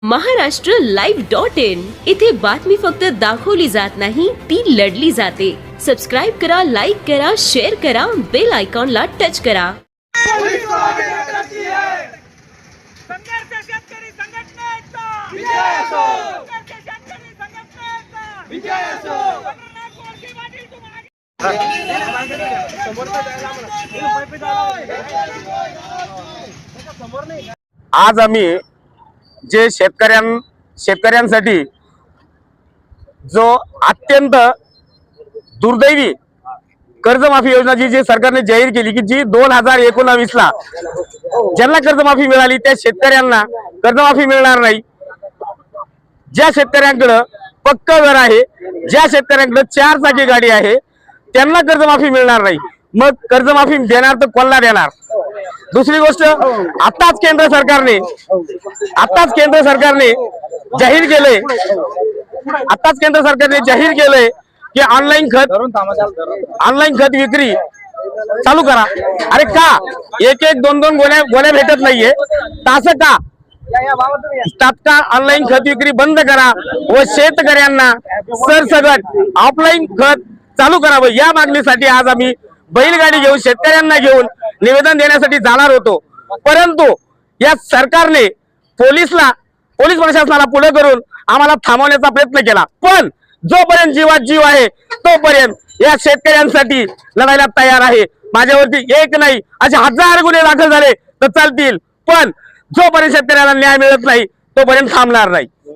महाराष्ट्रलाइव्ह.in इथे बातमी फक्त दाखवली जात नाही, ती लढली जाते। सबस्क्राइब करा, लाईक करा, शेअर करा, बेल आयकॉनला टच करा। आज आम्ही जे शेतकऱ्यांसाठी जो अत्यंत दुर्दैवी कर्जमाफी योजना जी सरकारने जाहीर केली की जी 2019 ला ज्यांना कर्जमाफी मिळाली त्या शेतकऱ्यांना कर्जमाफी मिळणार नाही। ज्या शेतकऱ्यांकडे पक्क घर आहे, ज्या शेतकऱ्यांकडे 4 चाकी गाडी आहे त्यांना कर्जमाफी मिळणार नाही। मग कर्जमाफी देणार तर कोणाला देणार? दुसरी गोष्ट, आताच केंद्र सरकारने जाहीर केलंय की ऑनलाईन खत विक्री चालू करा। अरे का एक दोन गोण्या भेटत नाहीये, तसं का? तात्काळ ऑनलाईन खत विक्री बंद करा व शेतकऱ्यांना सरसकट ऑफलाईन खत चालू करावं। या मागणीसाठी आज आम्ही बैलगाडी घेऊन शेतकऱ्यांना घेऊन निवेदन देण्यासाठी जाणार होतो, परंतु या सरकारने पोलीस प्रशासनाला पुढे करून आम्हाला थांबवण्याचा प्रयत्न केला। पण जोपर्यंत जीवात जीव आहे तोपर्यंत या शेतकऱ्यांसाठी लढायला तयार आहे। माझ्यावरती एक नाही असे 1000 गुन्हे दाखल झाले तर चालतील, पण जोपर्यंत शेतकऱ्याला न्याय मिळत नाही तोपर्यंत थांबणार नाही।